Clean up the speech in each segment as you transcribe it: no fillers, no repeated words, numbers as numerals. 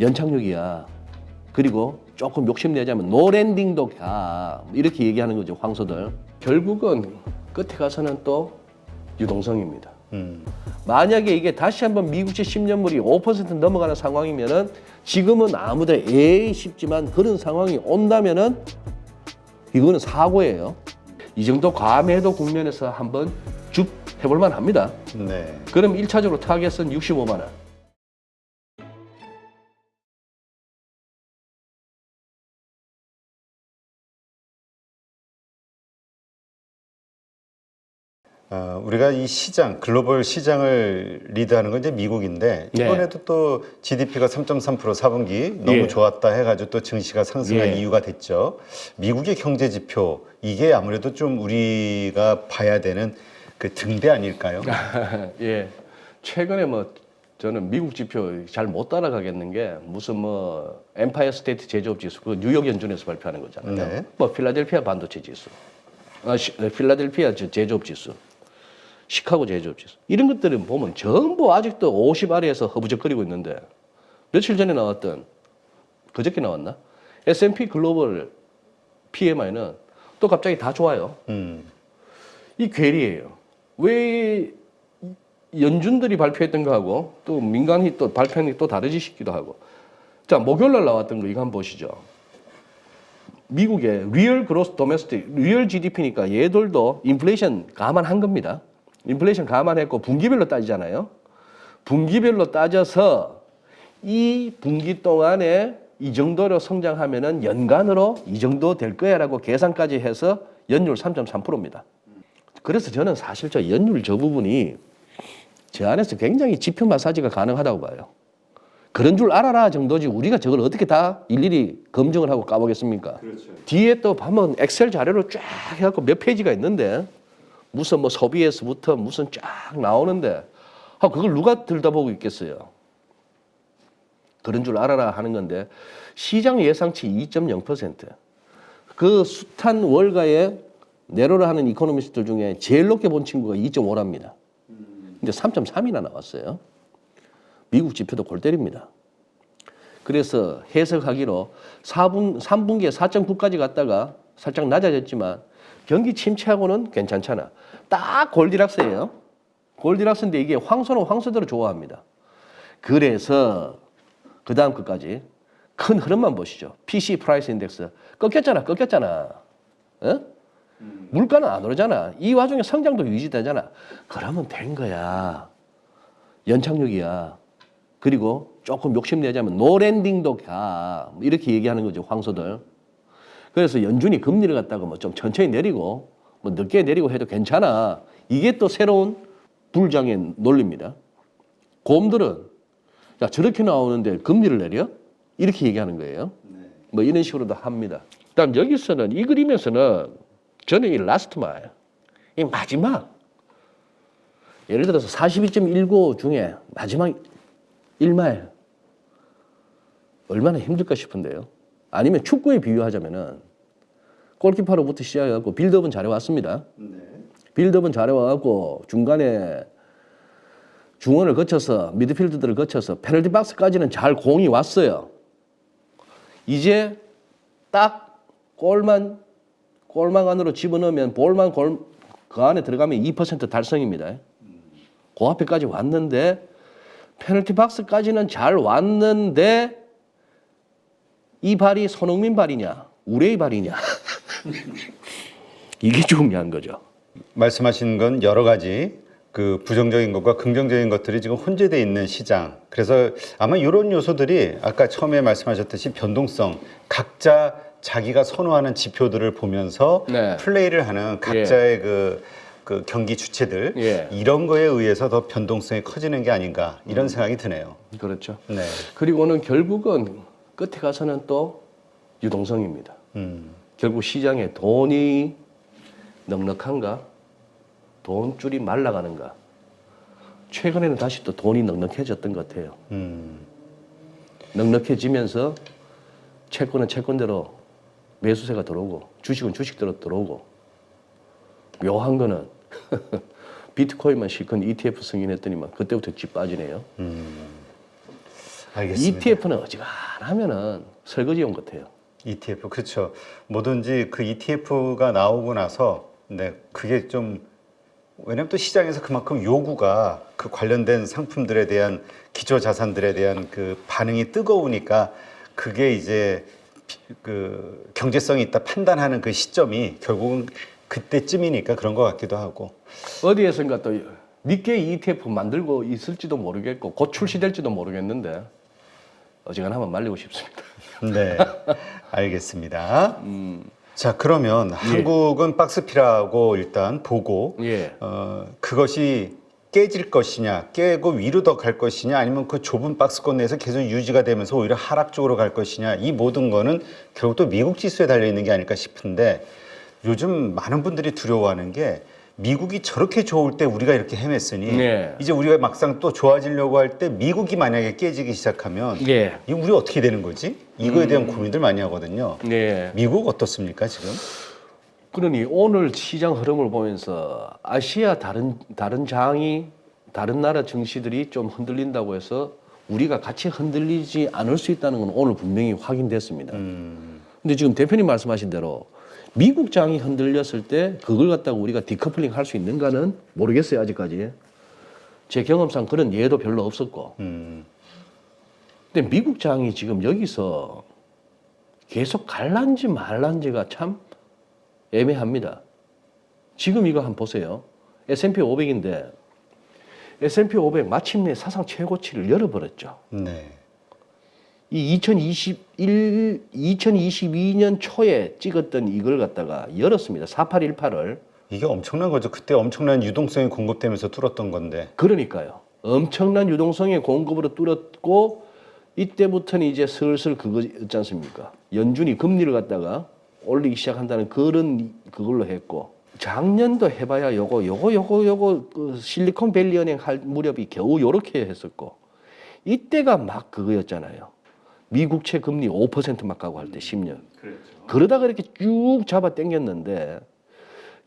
연착륙이야. 그리고 조금 욕심내자면 노랜딩도 가. 이렇게 얘기하는 거죠, 황소들. 결국은 끝에 가서는 또 유동성입니다. 만약에 이게 다시 한번 미국채 10년물이 5% 넘어가는 상황이면은 지금은 아무도 에이 싶지만 그런 상황이 온다면은 이거는 사고예요. 이 정도 과매도 국면에서 한번 쭉 해볼 만합니다. 네. 그럼 1차적으로 타겟은 65만 원. 우리가 이 시장, 글로벌 시장을 리드하는 건 이제 미국인데 네. 이번에도 또 GDP가 3.3% 4분기 너무 예. 좋았다 해가지고 또 증시가 상승한 예. 이유가 됐죠. 미국의 경제 지표 이게 아무래도 좀 우리가 봐야 되는 그 등대 아닐까요? 예. 최근에 뭐 저는 미국 지표 잘 못 따라가겠는 게 무슨 뭐 엠파이어 스테이트 제조업 지수 그 뉴욕 연준에서 발표하는 거잖아요. 네. 뭐 필라델피아 반도체 지수, 필라델피아 제조업 지수, 시카고 제조업 지수 이런 것들을 보면 전부 아직도 50 아래에서 허부적거리고 있는데 며칠 전에 나왔던 그저께 나왔나? S&P 글로벌 PMI는 또 갑자기 다 좋아요. 이 괴리예요. 왜 연준들이 발표했던 거하고 또 민간이 또 발표한 게 또 다르지시기도 하고. 자, 목요일 날 나왔던 거 이거 한번 보시죠. 미국의 리얼 그로스 도메스틱, 리얼 GDP니까 얘들도 인플레이션 감안한 겁니다. 인플레이션 감안했고 분기별로 따지잖아요. 분기별로 따져서 이 분기 동안에 이 정도로 성장하면은 연간으로 이 정도 될 거야라고 계산까지 해서 연율 3.3%입니다. 그래서 저는 사실 저 연율 저 부분이 제 안에서 굉장히 지표 마사지가 가능하다고 봐요. 그런 줄 알아라 정도지 우리가 저걸 어떻게 다 일일이 검증을 하고 까보겠습니까? 그렇죠. 뒤에 또 보면 엑셀 자료로 쫙 해갖고 몇 페이지가 있는데 무슨 뭐 소비에서부터 무슨 쫙 나오는데 그걸 누가 들여다보고 있겠어요? 그런 줄 알아라 하는 건데 시장 예상치 2.0%. 그 숱한 월가의 내로를 하는 이코노미스트들 중에 제일 높게 본 친구가 2.5랍니다. 근데 3.3이나 나왔어요. 미국 지표도 골 때립니다. 그래서 해석하기로 3분기에 4.9까지 갔다가 살짝 낮아졌지만 경기 침체하고는 괜찮잖아. 딱 골디락스예요. 골디락스인데 이게 황소는 황소대로 좋아합니다. 그래서 그 다음 것까지 큰 흐름만 보시죠. PC 프라이스 인덱스 꺾였잖아. 어? 물가는 안 오르잖아. 이 와중에 성장도 유지되잖아. 그러면 된 거야. 연착륙이야. 그리고 조금 욕심내자면 노랜딩도 가. 이렇게 얘기하는 거죠, 황소들. 그래서 연준이 금리를 갖다가 뭐 좀 천천히 내리고 뭐 늦게 내리고 해도 괜찮아. 이게 또 새로운 불장의 논리입니다. 곰들은 야 저렇게 나오는데 금리를 내려? 이렇게 얘기하는 거예요. 뭐 이런 식으로도 합니다. 그다음 여기서는 이 그림에서는 저는 이 라스트 마일, 이 마지막 예를 들어서 42.19 중에 마지막 1마일 얼마나 힘들까 싶은데요. 아니면 축구에 비유하자면은 골키퍼로부터 시작해갖고 빌드업은 잘해왔습니다. 빌드업은 잘해와갖고 중간에 중원을 거쳐서 미드필드들을 거쳐서 페널티 박스까지는 잘 공이 왔어요. 이제 딱 골망 안으로 집어넣으면 볼만 그 안에 들어가면 2% 달성입니다. 그 앞에까지 왔는데 페널티 박스까지는 잘 왔는데 이 발이 손흥민 발이냐 우레이 발이냐 이게 중요한 거죠. 말씀하신 건 여러 가지 그 부정적인 것과 긍정적인 것들이 지금 혼재되어 있는 시장. 그래서 아마 이런 요소들이 아까 처음에 말씀하셨듯이 변동성, 각자 자기가 선호하는 지표들을 보면서 네. 플레이를 하는 각자의 그 경기 주체들 이런 거에 의해서 더 변동성이 커지는 게 아닌가 이런 생각이 드네요. 그렇죠. 네. 그리고는 결국은 끝에 가서는 또 유동성입니다. 결국 시장에 돈이 넉넉한가? 돈줄이 말라가는가? 최근에는 다시 또 돈이 넉넉해졌던 것 같아요. 넉넉해지면서 채권은 채권대로 매수세가 들어오고 주식은 주식대로 들어오고 묘한 거는 비트코인만 실컷 ETF 승인했더니만 그때부터 집 빠지네요. 알겠습니다. ETF는 어지간하면은 설거지용 같아요. ETF 그렇죠. 뭐든지 그 ETF가 나오고 나서 네 그게 좀 왜냐면 또 시장에서 그만큼 요구가 그 관련된 상품들에 대한 기초 자산들에 대한 그 반응이 뜨거우니까 그게 이제 그 경제성이 있다 판단하는 그 시점이 결국은 그때쯤이니까 그런 것 같기도 하고. 어디에선가 또 니케이 ETF 만들고 있을지도 모르겠고 곧 출시될지도 모르겠는데 어지간하면 말리고 싶습니다. 네, 알겠습니다. 자, 그러면 한국은 박스피라고 일단 보고 예. 그것이 깨질 것이냐, 깨고 위로 더 갈 것이냐, 아니면 그 좁은 박스권 내에서 계속 유지가 되면서 오히려 하락 쪽으로 갈 것이냐, 이 모든 거는 결국 또 미국 지수에 달려 있는 게 아닐까 싶은데 요즘 많은 분들이 두려워하는 게 미국이 저렇게 좋을 때 우리가 이렇게 헤맸으니 네. 이제 우리가 막상 또 좋아지려고 할 때 미국이 만약에 깨지기 시작하면 예. 이거 우리 어떻게 되는 거지? 이거에 대한 고민들 많이 하거든요. 예. 미국 어떻습니까 지금? 그러니 오늘 시장 흐름을 보면서 아시아 다른 장이 다른 나라 증시들이 좀 흔들린다고 해서 우리가 같이 흔들리지 않을 수 있다는 건 오늘 분명히 확인됐습니다. 근데 지금 대표님 말씀하신 대로 미국 장이 흔들렸을 때 그걸 갖다가 우리가 디커플링 할 수 있는가는 모르겠어요, 아직까지. 제 경험상 그런 예도 별로 없었고. 근데 미국 장이 지금 여기서 계속 갈란지 말란지가 참 애매합니다. 지금 이거 한번 보세요. S&P 500인데 S&P 500 마침내 사상 최고치를 열어버렸죠. 네. 이 2022년 초에 찍었던 이걸 갖다가 열었습니다. 4818을. 이게 엄청난 거죠. 그때 엄청난 유동성이 공급되면서 뚫었던 건데. 그러니까요. 엄청난 유동성의 공급으로 뚫었고 이때부터는 이제 슬슬 그거 있지 않습니까? 연준이 금리를 갖다가 올리기 시작한다는 그걸로 했고 작년도 해봐야 요거 그 실리콘밸리 은행 할 무렵이 겨우 요렇게 했었고 이때가 막 그거였잖아요. 미국채 금리 5% 막 가고 할 때 10년. 그렇죠. 그러다가 이렇게 쭉 잡아 당겼는데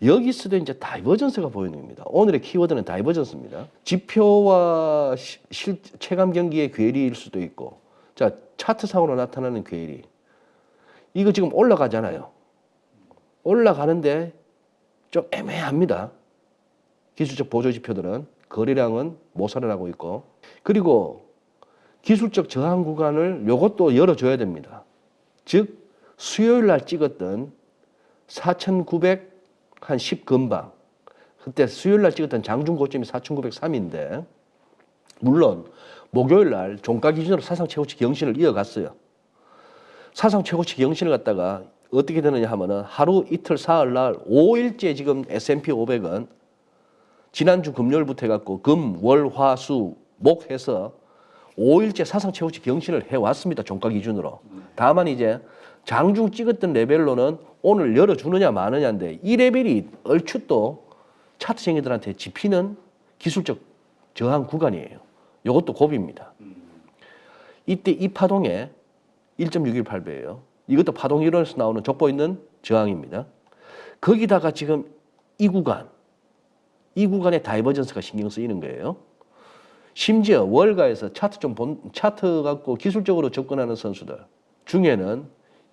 여기서도 이제 다이버전스가 보이는 겁니다. 오늘의 키워드는 다이버전스입니다. 지표와 체감 경기의 괴리일 수도 있고, 자 차트상으로 나타나는 괴리. 이거 지금 올라가잖아요. 올라가는데 좀 애매합니다. 기술적 보조 지표들은 거래량은 못 살아나고 있고, 그리고 기술적 저항 구간을 요것도 열어줘야 됩니다. 즉 수요일 날 찍었던 4,910 근방, 그때 수요일 날 찍었던 장중 고점이 4,903인데 물론 목요일 날 종가 기준으로 사상 최고치 경신을 이어갔어요. 사상 최고치 경신을 갖다가 어떻게 되느냐 하면은 하루 이틀 사흘 날 5일째 지금 S&P 500은 지난주 금요일부터 해갖고 금, 월, 화, 수, 목 해서 5일째 사상 최고치 경신을 해왔습니다. 종가 기준으로. 다만 이제 장중 찍었던 레벨로는 오늘 열어주느냐 마느냐인데 이 레벨이 얼추 또 차트쟁이들한테 집히는 기술적 저항 구간이에요. 이것도 고비입니다. 이때 이 파동에 1.618배예요. 이것도 파동 이론에서 나오는 족보 있는 저항입니다. 거기다가 지금 이 구간에 다이버전스가 신경 쓰이는 거예요. 심지어 월가에서 차트 갖고 기술적으로 접근하는 선수들 중에는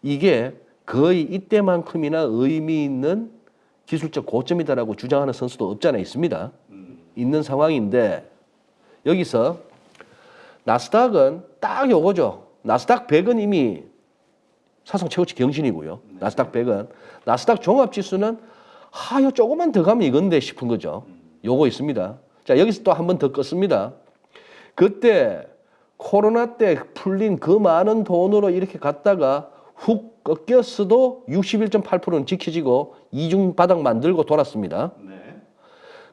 이게 거의 이때만큼이나 의미 있는 기술적 고점이다라고 주장하는 선수도 없지 않아 있습니다. 있는 상황인데 여기서 나스닥은 딱 요거죠. 나스닥 100은 이미 사상 최고치 경신이고요. 나스닥 100은. 나스닥 종합지수는 요 조금만 더 가면 이건데 싶은 거죠. 요거 있습니다. 자, 여기서 또 한 번 더 껐습니다. 그때 코로나 때 풀린 그 많은 돈으로 이렇게 갔다가 훅 꺾였어도 61.8%는 지켜지고 이중 바닥 만들고 돌았습니다. 네.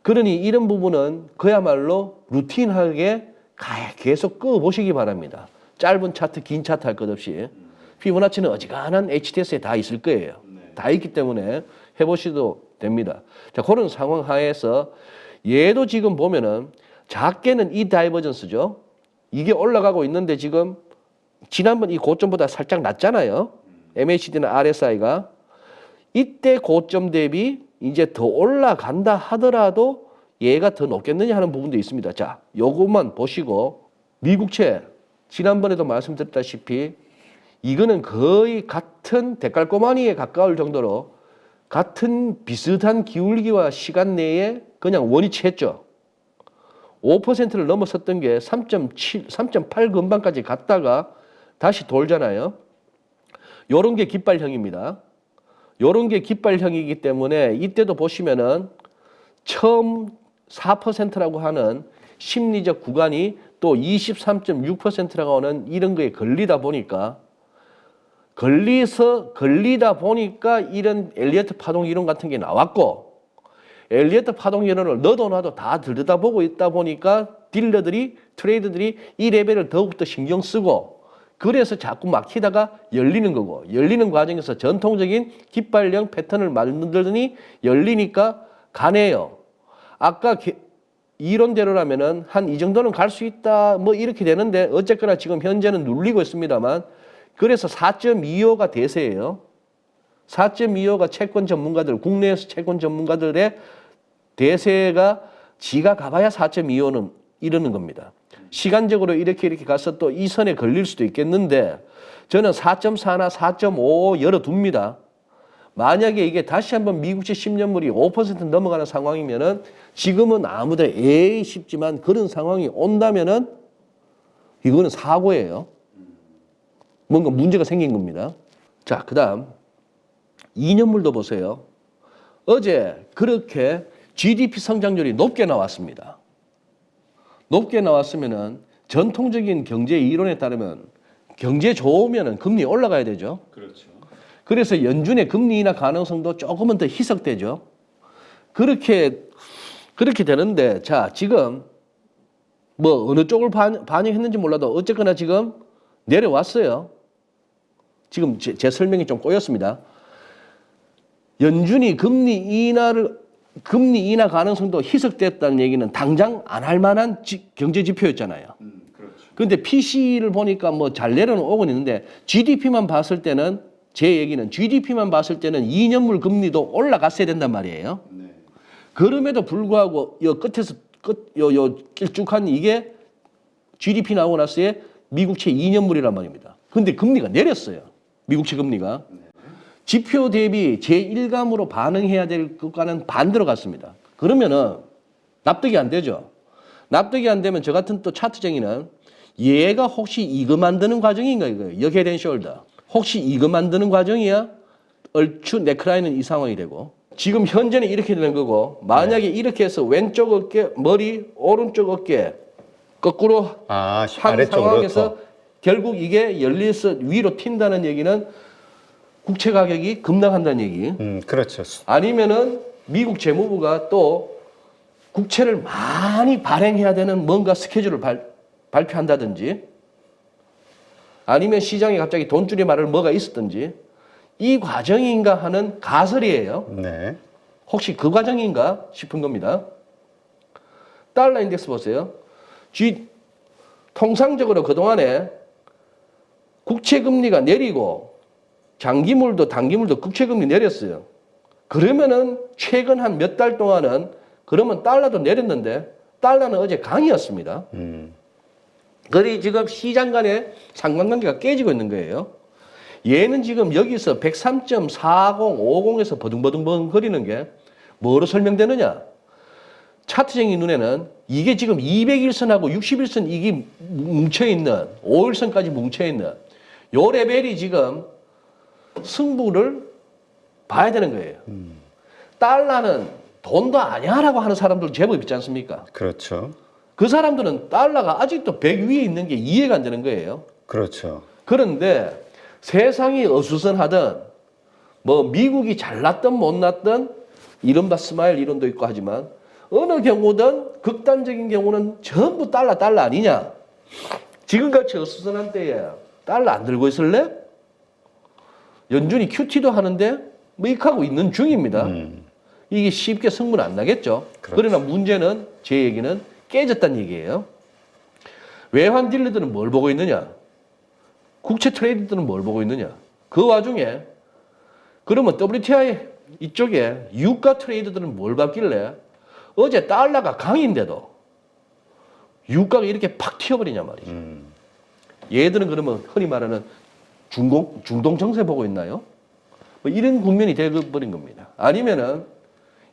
그러니 이런 부분은 그야말로 루틴하게 계속 끄보시기 바랍니다. 짧은 차트, 긴 차트 할 것 없이. 피보나치는 어지간한 HTS에 다 있을 거예요. 다 있기 때문에 해보셔도 됩니다. 자, 그런 상황 하에서 얘도 지금 보면은 작게는 이 다이버전스죠. 이게 올라가고 있는데 지금 지난번 이 고점보다 살짝 낮잖아요. MACD나 RSI가. 이때 고점 대비 이제 더 올라간다 하더라도 얘가 더 높겠느냐 하는 부분도 있습니다. 자, 요것만 보시고 미국채 지난번에도 말씀드렸다시피 이거는 거의 같은 데칼코마니에 가까울 정도로 같은 비슷한 기울기와 시간 내에 그냥 원위치했죠. 5%를 넘어섰던 게 3.7, 3.8 근방까지 갔다가 다시 돌잖아요. 요런 게 깃발형입니다. 요런 게 깃발형이기 때문에 이때도 보시면은 처음 4%라고 하는 심리적 구간이 또 23.6%라고 하는 이런 거에 걸리다 보니까 이런 엘리어트 파동 이론 같은 게 나왔고, 엘리어트 파동 이론을 너도 나도 다 들여다보고 있다 보니까 딜러들이, 트레이더들이 이 레벨을 더욱더 신경 쓰고, 그래서 자꾸 막히다가 열리는 거고, 열리는 과정에서 전통적인 깃발형 패턴을 만들더니 열리니까 가네요. 아까 이론대로라면은 한 이 정도는 갈 수 있다 뭐 이렇게 되는데, 어쨌거나 지금 현재는 눌리고 있습니다만, 그래서 4.25가 대세예요. 4.25가 채권 전문가들, 국내에서 채권 전문가들의 대세가 지가 가봐야 4.25는 이러는 겁니다. 시간적으로 이렇게 가서 또 이 선에 걸릴 수도 있겠는데, 저는 4.4나 4.5 열어둡니다. 만약에 이게 다시 한번 미국채 10년물이 5% 넘어가는 상황이면은, 지금은 아무도 에이 싶지만 그런 상황이 온다면은 이거는 사고예요. 뭔가 문제가 생긴 겁니다. 자, 그 다음 2년물도 보세요. 어제 그렇게 GDP 성장률이 높게 나왔습니다. 높게 나왔으면은 전통적인 경제 이론에 따르면 경제 좋으면은 금리 올라가야 되죠. 그렇죠. 그래서 연준의 금리 인하 가능성도 조금은 더 희석되죠. 그렇게 되는데, 자, 지금 뭐 어느 쪽을 반영했는지 몰라도 어쨌거나 지금 내려왔어요. 지금 제 설명이 좀 꼬였습니다. 연준이 금리 인하 가능성도 희석됐다는 얘기는 당장 안 할 만한 경제 지표였잖아요. 그렇죠. 그런데 PC를 보니까 뭐 잘 내려오고 있는데, GDP만 봤을 때는, 제 얘기는 GDP만 봤을 때는 2년물 금리도 올라갔어야 된단 말이에요. 네. 그럼에도 불구하고 요 끝에서 요 길쭉한 이게 GDP 나오고 나서의 미국채 2년물이란 말입니다. 근데 금리가 내렸어요. 미국채 금리가. 지표 대비 제1감으로 반응해야 될 것과는 반대로 갔습니다. 그러면은 납득이 안 되죠. 납득이 안 되면 저 같은 또 차트쟁이는 얘가 혹시 이거 만드는 과정인가 이거예요. 여 헤드 앤 숄더. 혹시 이거 만드는 과정이야? 얼추 네크라인은 이 상황이 되고, 지금 현재는 이렇게 되는 거고, 만약에 이렇게 해서 왼쪽 어깨, 머리, 오른쪽 어깨 거꾸로 한 상황에서 결국 이게 열려서 위로 튄다는 얘기는 국채 가격이 급락한다는 얘기. 그렇죠. 아니면은 미국 재무부가 또 국채를 많이 발행해야 되는 뭔가 스케줄을 발표한다든지, 아니면 시장에 갑자기 돈줄이 마를 뭐가 있었든지, 이 과정인가 하는 가설이에요. 네. 혹시 그 과정인가 싶은 겁니다. 달러 인덱스 보세요. 통상적으로 그동안에 국채금리가 내리고 장기물도 단기물도 국채금리 내렸어요. 그러면은 최근 한 몇 달 동안은 그러면 달러도 내렸는데, 달러는 어제 강이었습니다. 그리 지금 시장 간의 상관관계가 깨지고 있는 거예요. 얘는 지금 여기서 103.40, 50에서 버둥버둥 거리는 게 뭐로 설명되느냐? 차트쟁이 눈에는 이게 지금 200일선하고 60일선 이게 뭉쳐있는, 5일선까지 뭉쳐있는 요 레벨이 지금 승부를 봐야 되는 거예요. 달러는 돈도 아니야라고 하는 사람들 제법 있지 않습니까? 그렇죠. 그 사람들은 달러가 아직도 100 위에 있는 게 이해가 안 되는 거예요. 그렇죠. 그런데 세상이 어수선하든 뭐 미국이 잘났든 못났든 이른바 스마일 이론도 있고 하지만, 어느 경우든 극단적인 경우는 전부 달러 아니냐? 지금같이 어수선한 때에 달러 안 들고 있을래? 연준이 QT도 하는데 뭐익하고 있는 중입니다. 이게 쉽게 승부는 안 나겠죠. 그렇죠. 그러나 문제는, 제 얘기는 깨졌다는 얘기예요. 외환 딜러들은 뭘 보고 있느냐? 국채 트레이더들은 뭘 보고 있느냐? 그 와중에 그러면 WTI 이쪽에 유가 트레이더들은 뭘 봤길래 어제 달러가 강인데도 유가가 이렇게 팍 튀어버리냐 말이죠. 얘들은 그러면 흔히 말하는 중동 정세 보고 있나요? 뭐 이런 국면이 되어버린 겁니다. 아니면은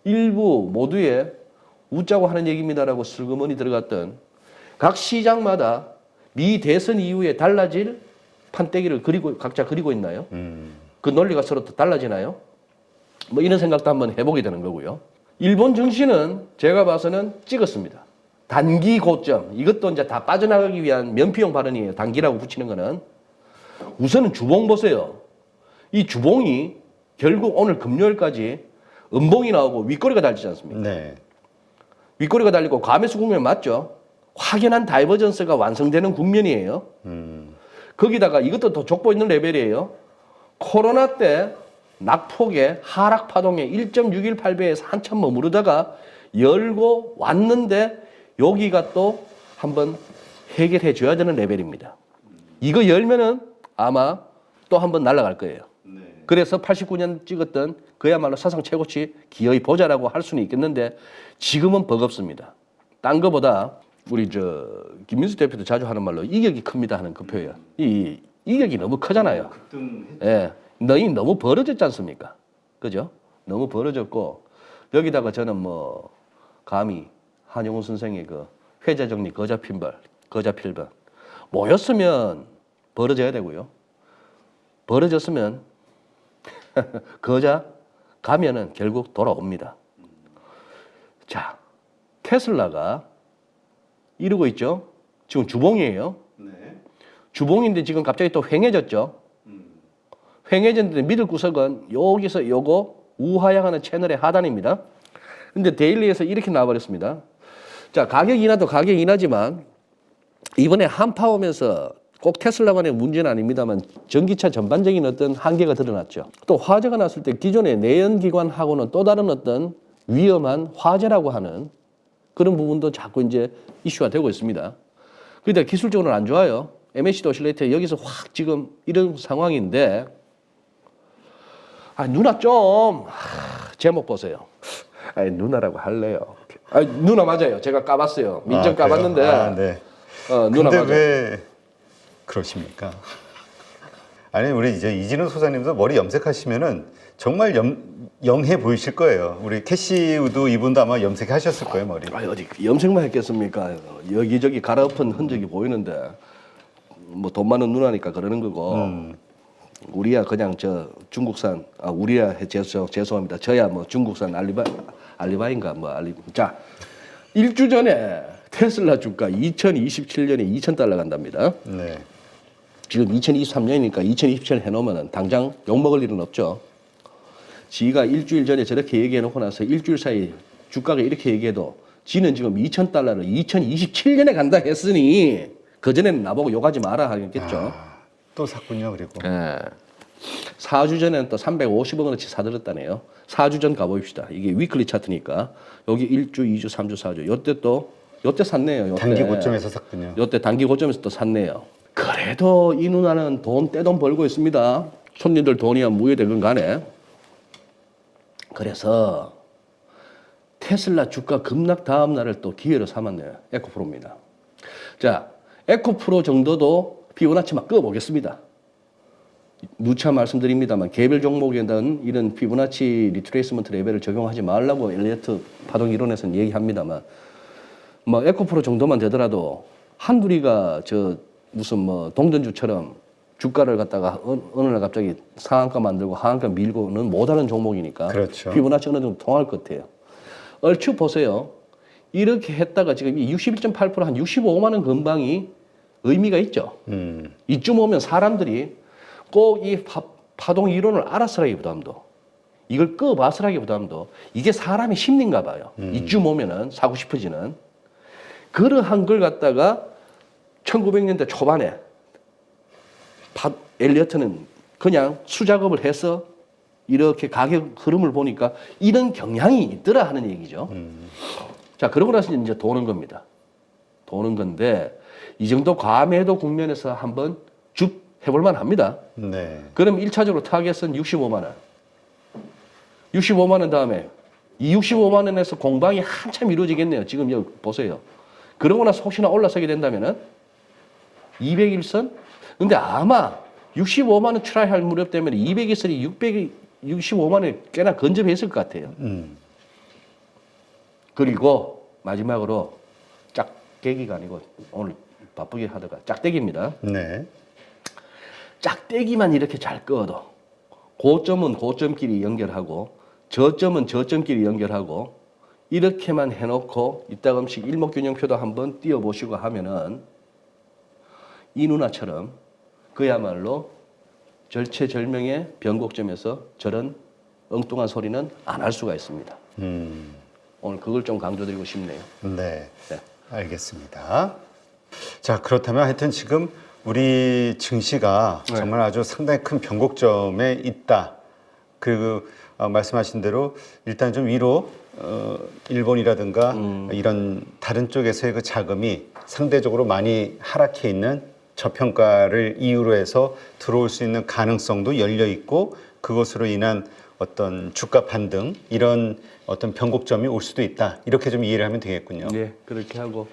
일부 모두의 웃자고 하는 얘기입니다라고 슬그머니 들어갔던 각 시장마다 미 대선 이후에 달라질 판때기를 각자 그리고 있나요? 그 논리가 서로 또 달라지나요? 뭐 이런 생각도 한번 해보게 되는 거고요. 일본 증시는 제가 봐서는 찍었습니다. 단기 고점. 이것도 이제 다 빠져나가기 위한 면피용 발언이에요. 단기라고 붙이는 거는. 우선은 주봉 보세요. 이 주봉이 결국 오늘 금요일까지 음봉이 나오고 윗꼬리가 달리지 않습니까? 네. 윗꼬리가 달리고 과매수 국면 맞죠? 확연한 다이버전스가 완성되는 국면이에요. 거기다가 이것도 더 족보 있는 레벨이에요. 코로나 때 낙폭의 하락 파동에 1.618배에서 한참 머무르다가 열고 왔는데 여기가 또 한번 해결해 줘야 되는 레벨입니다. 이거 열면은 아마 또 한번 날아갈 거예요. 그래서 89년 찍었던 그야말로 사상 최고치 기어이 보자라고 할 수는 있겠는데 지금은 버겁습니다. 딴 거보다 우리 김민수 대표도 자주 하는 말로 이격이 큽니다 하는 그 표현. 이 이격이 너무 크잖아요. 예. 너희 너무 벌어졌지 않습니까? 그죠? 너무 벌어졌고 여기다가 저는 뭐 감히 한용운 선생의 그 회자정리 거자필번 모였으면 벌어져야 되고요. 벌어졌으면 거자 가면은 결국 돌아옵니다. 자, 테슬라가 이러고 있죠. 지금 주봉이에요. 주봉인데 지금 갑자기 또 횡해졌죠. 횡해졌는데 미들 구석은 여기서 요거 우하향하는 채널의 하단입니다. 근데 데일리에서 이렇게 나와버렸습니다. 자, 가격 인하도 가격 인하지만 이번에 한파 오면서 꼭 테슬라만의 문제는 아닙니다만 전기차 전반적인 어떤 한계가 드러났죠. 또 화재가 났을 때 기존의 내연기관하고는 또 다른 어떤 위험한 화재라고 하는 그런 부분도 자꾸 이제 이슈가 되고 있습니다. 그런데 기술적으로는 안 좋아요. MACD 오실레이터 여기서 확 지금 이런 상황인데 누나 좀 제목 보세요. 누나라고 할래요. 누나 맞아요. 제가 까봤어요. 민정 까봤는데 네. 누나 근데 맞아요. 왜 그러십니까? 아니 우리 이제 이진우 소장님도 머리 염색하시면은 정말 영해 보이실 거예요. 우리 캐시우도 이분도 아마 염색하셨을 거예요 머리. 어디 염색만 했겠습니까? 여기저기 갈아엎은 흔적이 보이는데 뭐 돈 많은 누나니까 그러는 거고 우리야 그냥 중국산 우리야 죄송합니다. 저야 뭐 중국산 알리바인가 뭐 자 1주 전에 테슬라 주가 2027년에 2,000달러 간답니다. 네. 지금 2023년이니까 2027년 해놓으면 당장 욕먹을 일은 없죠. 지가 일주일 전에 저렇게 얘기해놓고 나서 일주일 사이 주가가 이렇게 얘기해도 지는 지금 2,000달러를 2027년에 간다 했으니 그전에는 나보고 욕하지 마라 하겠죠. 또 샀군요 그리고. 예. 4주 전에는 또 350억 원어치 사들었다네요. 4주 전 가봅시다. 이게 위클리 차트니까 여기 1주, 2주, 3주, 4주 요때 샀네요. 요때. 단기 고점에서 샀군요. 요때 단기 고점에서 또 샀네요. 그래도 이 누나는 떼돈 벌고 있습니다. 손님들 돈이야 무효되건 간에. 그래서 테슬라 주가 급락 다음 날을 또 기회로 삼았네요. 에코프로입니다. 자, 에코프로 정도도 피보나치 막 끄어보겠습니다. 누차 말씀드립니다만 개별 종목에는 이런 피보나치 리트레이스먼트 레벨을 적용하지 말라고 엘리어트 파동 이론에서는 얘기합니다만 뭐 에코프로 정도만 되더라도 한두리가 무슨 뭐 동전주처럼 주가를 갖다가 어느 날 갑자기 상한가 만들고 하한가 밀고는 못하는 종목이니까 그렇죠. 피보나치 어느 정도 통할 것 같아요. 얼추 보세요. 이렇게 했다가 지금 61.8%한 65만 원 근방이 의미가 있죠. 이쯤 오면 사람들이 꼭 이 파동 이론을 알았으라기보다도 이걸 끄어봤으라기보다도 이게 사람의 심리인가 봐요. 이쯤 오면은 사고 싶어지는 그러한 걸 갖다가 1900년대 초반에 엘리어트는 그냥 수작업을 해서 이렇게 가격 흐름을 보니까 이런 경향이 있더라 하는 얘기죠. 자, 그러고 나서 이제 도는 겁니다. 도는 건데 이 정도 과매도 국면에서 한번 쭉 해볼만 합니다. 네. 그럼 1차적으로 타겟은 65만 원. 65만 원 다음에 이 65만 원에서 공방이 한참 이루어지겠네요. 지금 여기 보세요. 그러고 나서 혹시나 올라서게 된다면은 201선 근데 아마 65만 원 트라이 할 무렵 때문에 200에서 665만 원이 꽤나 근접했을 것 같아요. 그리고 마지막으로 짝대기가 아니고 오늘 바쁘게 하다가 짝대기입니다. 네. 짝대기만 이렇게 잘 끄어도 고점은 고점끼리 연결하고 저점은 저점끼리 연결하고 이렇게만 해놓고 이따금씩 일목균형표도 한번 띄워보시고 하면은 이 누나처럼 그야말로 절체절명의 변곡점에서 저런 엉뚱한 소리는 안 할 수가 있습니다. 오늘 그걸 좀 강조드리고 싶네요. 네. 네. 알겠습니다. 자, 그렇다면 하여튼 지금 우리 증시가 네. 정말 아주 상당히 큰 변곡점에 있다. 그리고 말씀하신 대로 일단 좀 위로 일본이라든가 이런 다른 쪽에서의 그 자금이 상대적으로 많이 하락해 있는 저평가를 이유로 해서 들어올 수 있는 가능성도 열려 있고 그것으로 인한 어떤 주가 반등 이런 어떤 변곡점이 올 수도 있다. 이렇게 좀 이해를 하면 되겠군요. 네, 그렇게 하고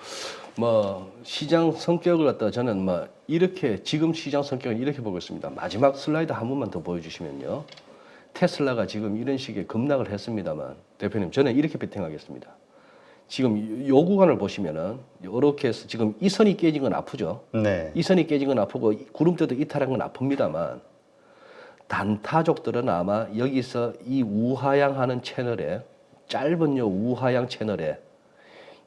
뭐 시장 성격을 갖다 저는 뭐 이렇게 지금 시장 성격은 이렇게 보고 있습니다. 마지막 슬라이드 한 번만 더 보여주시면요. 테슬라가 지금 이런 식의 급락을 했습니다만 대표님 저는 이렇게 베팅하겠습니다. 지금 요 구간을 보시면은 이렇게 해서 지금 이 선이 깨진 건 아프죠. 네. 이 선이 깨진 건 아프고 구름대도 이탈한 건 아픕니다만 단타족들은 아마 여기서 이 우하향하는 채널에 짧은 요 우하향 채널에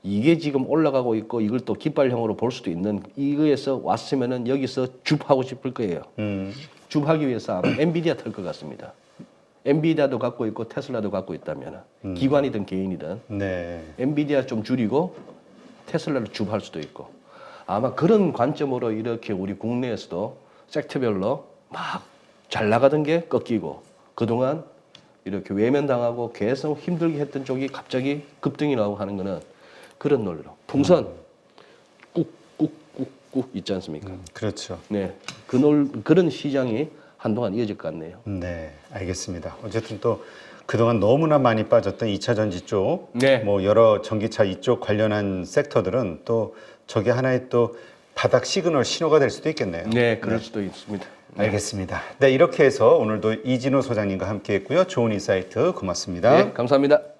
이게 지금 올라가고 있고 이걸 또 깃발형으로 볼 수도 있는 이거에서 왔으면은 여기서 줍하고 싶을 거예요. 줍하기 위해서 아마 엔비디아 털 것 같습니다. 엔비디아도 갖고 있고 테슬라도 갖고 있다면 기관이든 개인이든 네. 엔비디아 좀 줄이고 테슬라를 줍할 수도 있고 아마 그런 관점으로 이렇게 우리 국내에서도 섹터별로 막 잘 나가던 게 꺾이고 그동안 이렇게 외면당하고 계속 힘들게 했던 쪽이 갑자기 급등이 나오고 하는 거는 그런 논리로 풍선 꾹꾹꾹꾹 있지 않습니까? 그렇죠. 네, 그런 시장이 한동안 이어질 것 같네요. 네, 알겠습니다. 어쨌든 또 그동안 너무나 많이 빠졌던 2차 전지 쪽, 네. 뭐 여러 전기차 이쪽 관련한 섹터들은 또 저게 하나의 또 바닥 시그널 신호가 될 수도 있겠네요. 네, 그럴 수도 있습니다. 알겠습니다. 네, 이렇게 해서 오늘도 이진호 소장님과 함께했고요. 좋은 인사이트 고맙습니다. 네, 감사합니다.